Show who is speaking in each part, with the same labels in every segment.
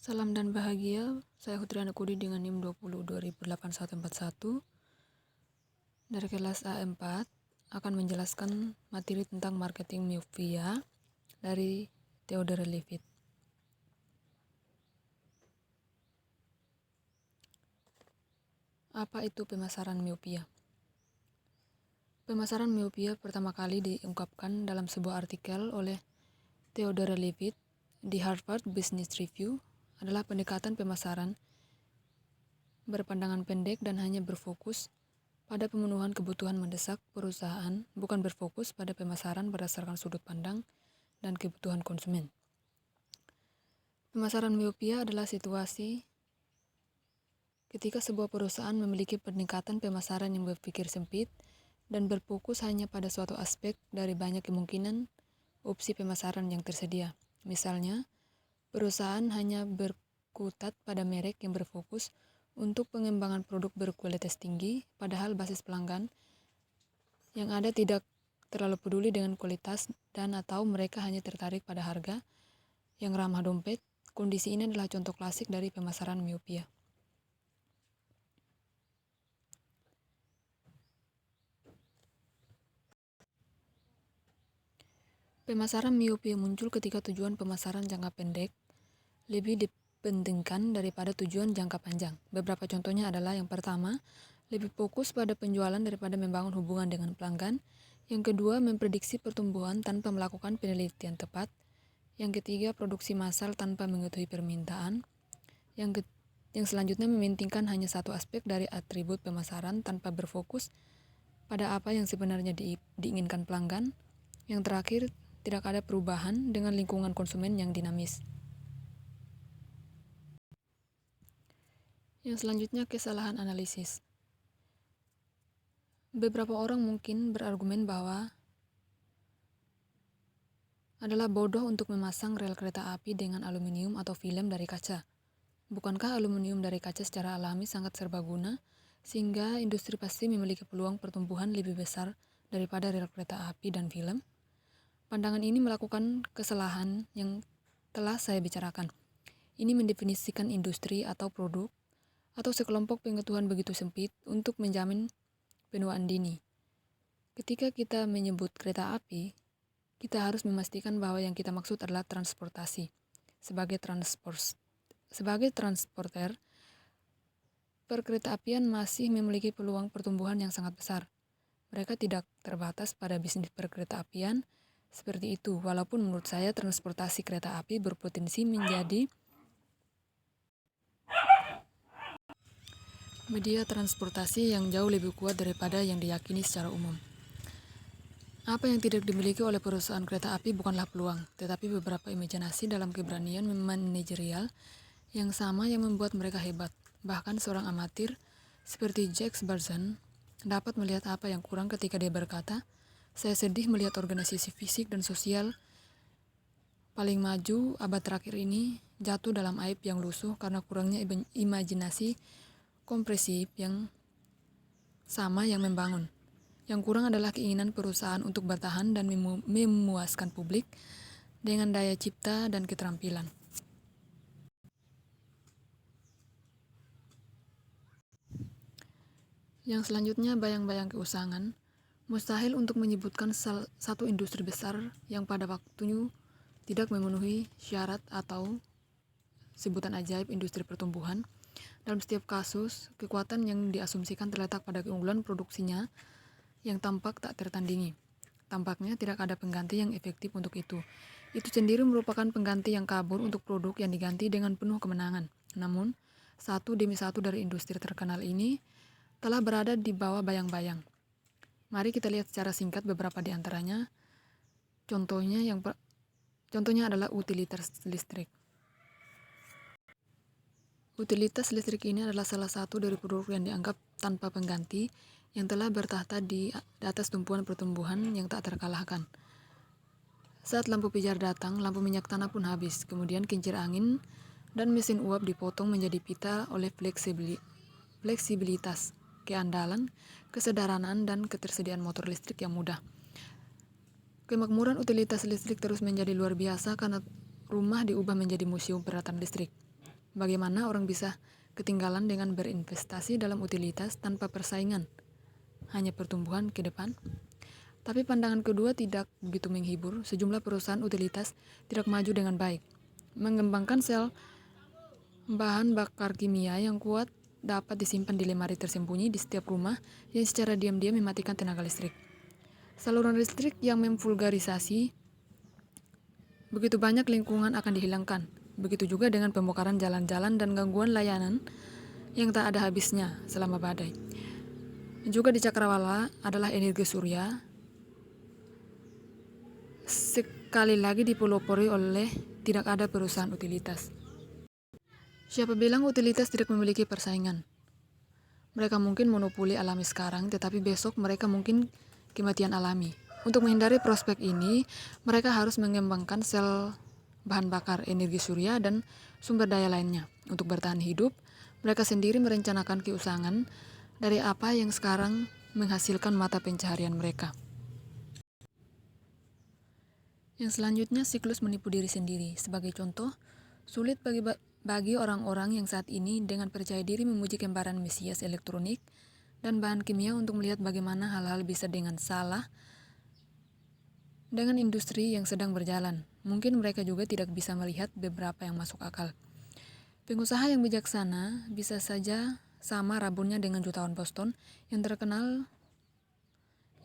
Speaker 1: Salam dan bahagia, saya Hutriana Kudi dengan NIM 20 208141 dari kelas A4 akan menjelaskan materi tentang marketing miopia dari Theodore Levitt. Apa itu pemasaran miopia? Pemasaran miopia pertama kali diungkapkan dalam sebuah artikel oleh Theodore Levitt di Harvard Business Review adalah pendekatan pemasaran berpandangan pendek dan hanya berfokus pada pemenuhan kebutuhan mendesak perusahaan, bukan berfokus pada pemasaran berdasarkan sudut pandang dan kebutuhan konsumen. Pemasaran miopia adalah situasi ketika sebuah perusahaan memiliki pendekatan pemasaran yang berpikir sempit dan berfokus hanya pada suatu aspek dari banyak kemungkinan opsi pemasaran yang tersedia. Misalnya, perusahaan hanya berkutat pada merek yang berfokus untuk pengembangan produk berkualitas tinggi, padahal basis pelanggan yang ada tidak terlalu peduli dengan kualitas dan atau mereka hanya tertarik pada harga yang ramah dompet. Kondisi ini adalah contoh klasik dari pemasaran miopia. Pemasaran miopia muncul ketika tujuan pemasaran jangka pendek lebih dipentingkan daripada tujuan jangka panjang. Beberapa contohnya adalah yang pertama, lebih fokus pada penjualan daripada membangun hubungan dengan pelanggan. Yang kedua, memprediksi pertumbuhan tanpa melakukan penelitian tepat. Yang ketiga, produksi massal tanpa mengetahui permintaan. Yang selanjutnya mementingkan hanya satu aspek dari atribut pemasaran tanpa berfokus pada apa yang sebenarnya diinginkan pelanggan. Yang terakhir, tidak ada perubahan dengan lingkungan konsumen yang dinamis. Yang selanjutnya, kesalahan analisis. Beberapa orang mungkin berargumen bahwa adalah bodoh untuk memasang rel kereta api dengan aluminium atau film dari kaca. Bukankah aluminium dari kaca secara alami sangat serbaguna, sehingga industri pasti memiliki peluang pertumbuhan lebih besar daripada rel kereta api dan film? Pandangan ini melakukan kesalahan yang telah saya bicarakan. Ini mendefinisikan industri atau produk atau sekelompok pengetahuan begitu sempit untuk menjamin penuaan dini. Ketika kita menyebut kereta api, kita harus memastikan bahwa yang kita maksud adalah transportasi. Sebagai transporter, perkeretaapian masih memiliki peluang pertumbuhan yang sangat besar. Mereka tidak terbatas pada bisnis perkeretaapian seperti itu, walaupun menurut saya transportasi kereta api berpotensi menjadi media transportasi yang jauh lebih kuat daripada yang diyakini secara umum. Apa yang tidak dimiliki oleh perusahaan kereta api bukanlah peluang, tetapi beberapa imajinasi dalam keberanian manajerial yang sama yang membuat mereka hebat. Bahkan seorang amatir seperti Jack Barzan dapat melihat apa yang kurang ketika dia berkata, "Saya sedih melihat organisasi fisik dan sosial paling maju abad terakhir ini jatuh dalam aib yang lusuh karena kurangnya imajinasi kompresif yang sama yang membangun. Yang kurang adalah keinginan perusahaan untuk bertahan dan memuaskan publik dengan daya cipta dan keterampilan." Yang selanjutnya, bayang-bayang keusangan. Mustahil untuk menyebutkan satu industri besar yang pada waktunya tidak memenuhi syarat atau sebutan ajaib industri pertumbuhan. Dalam setiap kasus, kekuatan yang diasumsikan terletak pada keunggulan produksinya yang tampak tak tertandingi. Tampaknya tidak ada pengganti yang efektif untuk itu. Itu sendiri merupakan pengganti yang kabur untuk produk yang diganti dengan penuh kemenangan. Namun, satu demi satu dari industri terkenal ini telah berada di bawah bayang-bayang. Mari kita lihat secara singkat beberapa di antaranya. Contohnya adalah utilitas listrik. Utilitas listrik ini adalah salah satu dari produk yang dianggap tanpa pengganti yang telah bertahta di atas tumpuan pertumbuhan yang tak terkalahkan. Saat lampu pijar datang, lampu minyak tanah pun habis. Kemudian kincir angin dan mesin uap dipotong menjadi pita oleh fleksibilitas, keandalan, kesederhanaan, dan ketersediaan motor listrik yang mudah. Kemakmuran utilitas listrik terus menjadi luar biasa karena rumah diubah menjadi museum peralatan listrik. Bagaimana orang bisa ketinggalan dengan berinvestasi dalam utilitas tanpa persaingan, hanya pertumbuhan ke depan? Tapi pandangan kedua tidak begitu menghibur. Sejumlah perusahaan utilitas tidak maju dengan baik. Mengembangkan sel bahan bakar kimia yang kuat dapat disimpan di lemari tersembunyi di setiap rumah yang secara diam-diam mematikan tenaga listrik. Saluran listrik yang memvulgarisasi, begitu banyak lingkungan akan dihilangkan. Begitu juga dengan pembongkaran jalan-jalan dan gangguan layanan yang tak ada habisnya selama badai. Juga di Cakrawala adalah energi surya, sekali lagi dipelopori oleh tidak ada perusahaan utilitas. Siapa bilang utilitas tidak memiliki persaingan? Mereka mungkin monopoli alami sekarang, tetapi besok mereka mungkin kematian alami. Untuk menghindari prospek ini, mereka harus mengembangkan sel bahan bakar energi surya dan sumber daya lainnya. Untuk bertahan hidup, mereka sendiri merencanakan keusangan dari apa yang sekarang menghasilkan mata pencaharian mereka. Yang selanjutnya, siklus menipu diri sendiri. Sebagai contoh, sulit bagi orang-orang yang saat ini dengan percaya diri memuji kemparan Mesias elektronik dan bahan kimia untuk melihat bagaimana hal-hal bisa dengan salah dengan industri yang sedang berjalan. Mungkin mereka juga tidak bisa melihat beberapa yang masuk akal. Pengusaha yang bijaksana bisa saja sama rabunnya dengan jutawan Boston yang terkenal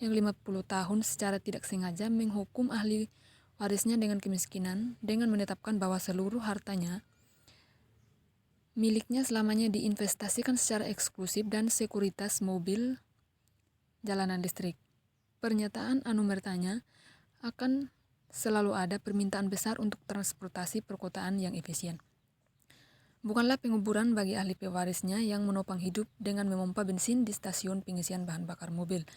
Speaker 1: yang 50 tahun secara tidak sengaja menghukum ahli warisnya dengan kemiskinan dengan menetapkan bahwa seluruh hartanya miliknya selamanya diinvestasikan secara eksklusif dan sekuritas mobil jalanan listrik. Pernyataan anumertanya akan selalu ada permintaan besar untuk transportasi perkotaan yang efisien. Bukanlah penguburan bagi ahli pewarisnya yang menopang hidup dengan memompa bensin di stasiun pengisian bahan bakar mobil.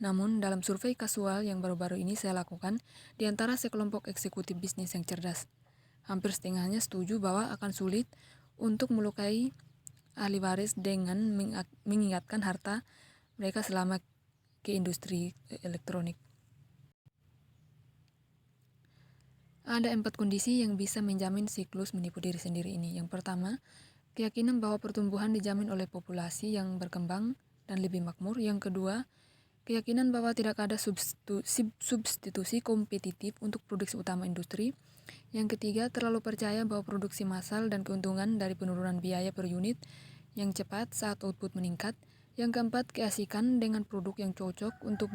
Speaker 1: Namun, dalam survei kasual yang baru-baru ini saya lakukan, di antara sekelompok eksekutif bisnis yang cerdas, hampir setengahnya setuju bahwa akan sulit untuk melukai ahli waris dengan mengingatkan harta mereka selama ke industri elektronik. Ada 4 kondisi yang bisa menjamin siklus menipu diri sendiri ini. Yang pertama, keyakinan bahwa pertumbuhan dijamin oleh populasi yang berkembang dan lebih makmur. Yang kedua, keyakinan bahwa tidak ada substitusi kompetitif untuk produksi utama industri. Yang ketiga, terlalu percaya bahwa produksi massal dan keuntungan dari penurunan biaya per unit yang cepat saat output meningkat. Yang keempat, keasikan dengan produk yang cocok untuk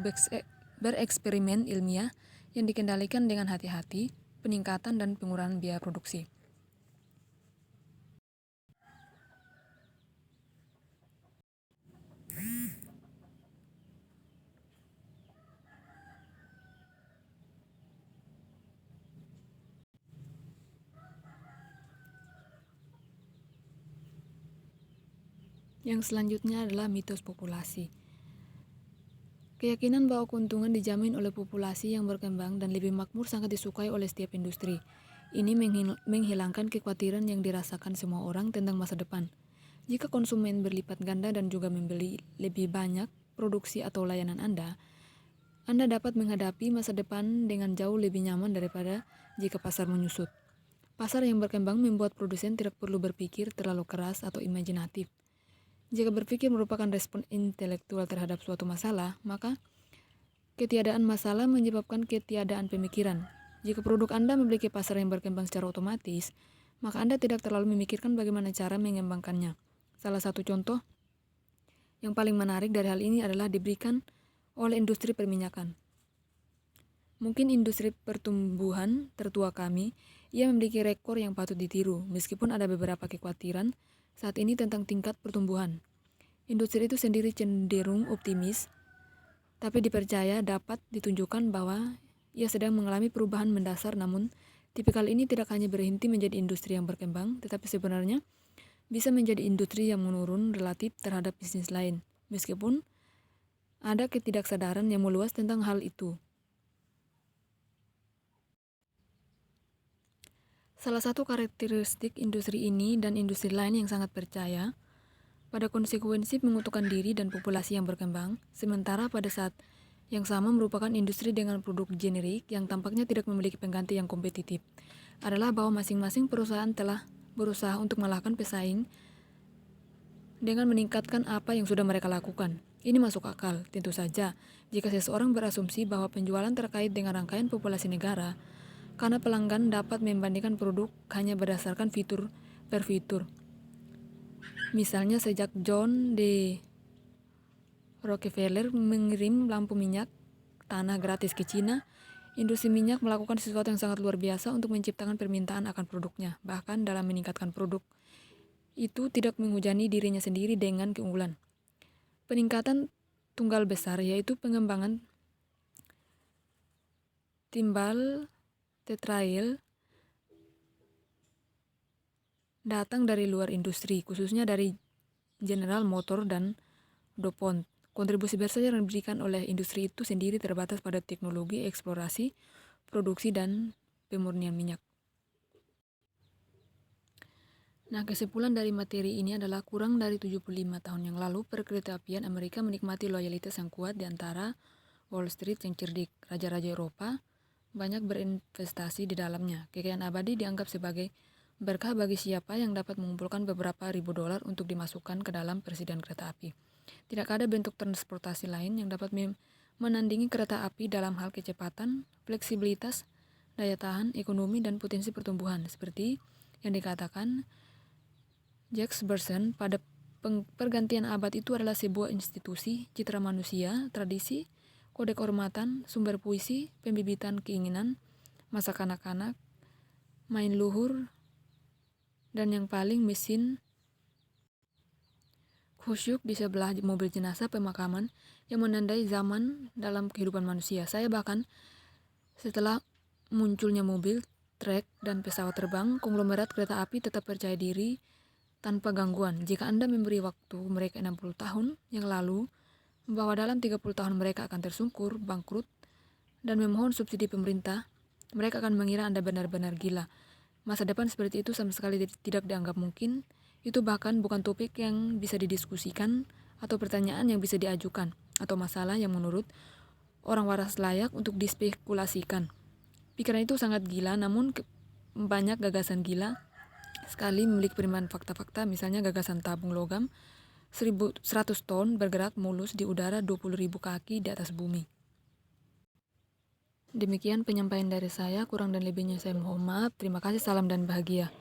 Speaker 1: bereksperimen ilmiah yang dikendalikan dengan hati-hati, peningkatan dan pengurangan biaya produksi. Yang selanjutnya adalah mitos populasi. Keyakinan bahwa keuntungan dijamin oleh populasi yang berkembang dan lebih makmur sangat disukai oleh setiap industri. Ini menghilangkan kekhawatiran yang dirasakan semua orang tentang masa depan. Jika konsumen berlipat ganda dan juga membeli lebih banyak produksi atau layanan Anda dapat menghadapi masa depan dengan jauh lebih nyaman daripada jika pasar menyusut. Pasar yang berkembang membuat produsen tidak perlu berpikir terlalu keras atau imajinatif. Jika berpikir merupakan respon intelektual terhadap suatu masalah, maka ketiadaan masalah menyebabkan ketiadaan pemikiran. Jika produk Anda memiliki pasar yang berkembang secara otomatis, maka Anda tidak terlalu memikirkan bagaimana cara mengembangkannya. Salah satu contoh yang paling menarik dari hal ini adalah diberikan oleh industri perminyakan. Mungkin industri pertumbuhan tertua kami, ia memiliki rekor yang patut ditiru, meskipun ada beberapa kekhawatiran saat ini tentang tingkat pertumbuhan. Industri itu sendiri cenderung optimis, tapi dipercaya dapat ditunjukkan bahwa ia sedang mengalami perubahan mendasar. Namun, tipikal ini tidak hanya berhenti menjadi industri yang berkembang, tetapi sebenarnya bisa menjadi industri yang menurun relatif terhadap bisnis lain, meskipun ada ketidaksadaran yang meluas tentang hal itu. Salah satu karakteristik industri ini dan industri lain yang sangat percaya pada konsekuensi menguntungkan diri dan populasi yang berkembang, sementara pada saat yang sama merupakan industri dengan produk generik yang tampaknya tidak memiliki pengganti yang kompetitif, adalah bahwa masing-masing perusahaan telah berusaha untuk mengalahkan pesaing dengan meningkatkan apa yang sudah mereka lakukan. Ini masuk akal, tentu saja, jika seseorang berasumsi bahwa penjualan terkait dengan rangkaian populasi negara, karena pelanggan dapat membandingkan produk hanya berdasarkan fitur per fitur. Misalnya sejak John D. Rockefeller mengirim lampu minyak tanah gratis ke Cina, industri minyak melakukan sesuatu yang sangat luar biasa untuk menciptakan permintaan akan produknya, bahkan dalam meningkatkan produk. Itu tidak menghujani dirinya sendiri dengan keunggulan. Peningkatan tunggal besar yaitu pengembangan timbal tetrail datang dari luar industri, khususnya dari General Motor dan DuPont. Kontribusi besar yang diberikan oleh industri itu sendiri terbatas pada teknologi, eksplorasi, produksi, dan pemurnian minyak. Nah, kesimpulan dari materi ini adalah kurang dari 75 tahun yang lalu, perkeretaapian Amerika menikmati loyalitas yang kuat di antara Wall Street yang cerdik. Raja-raja Eropa banyak berinvestasi di dalamnya. Kekayaan abadi dianggap sebagai berkah bagi siapa yang dapat mengumpulkan beberapa ribu dolar untuk dimasukkan ke dalam persediaan kereta api. Tidak ada bentuk transportasi lain yang dapat menandingi kereta api dalam hal kecepatan, fleksibilitas, daya tahan, ekonomi, dan potensi pertumbuhan. Seperti yang dikatakan Jacques Berson, pada pergantian abad itu adalah sebuah institusi, citra manusia, tradisi, kode kehormatan, sumber puisi, pembibitan keinginan, masa kanak-kanak, main luhur, dan yang paling mesin khusyuk di sebelah mobil jenazah pemakaman yang menandai zaman dalam kehidupan manusia. Saya bahkan setelah munculnya mobil, trek, dan pesawat terbang, konglomerat kereta api tetap percaya diri tanpa gangguan. Jika Anda memberi waktu mereka 60 tahun yang lalu, bahwa dalam 30 tahun mereka akan tersungkur, bangkrut, dan memohon subsidi pemerintah, mereka akan mengira Anda benar-benar gila. Masa depan seperti itu sama sekali tidak dianggap mungkin. Itu bahkan bukan topik yang bisa didiskusikan atau pertanyaan yang bisa diajukan, atau masalah yang menurut orang waras layak untuk dispekulasikan. Pikiran itu sangat gila, namun banyak gagasan gila sekali memiliki perimaan fakta-fakta, misalnya gagasan tabung logam 100 ton bergerak mulus di udara 20.000 kaki di atas bumi. Demikian penyampaian dari saya, kurang dan lebihnya saya mohon maaf. Terima kasih, salam dan bahagia.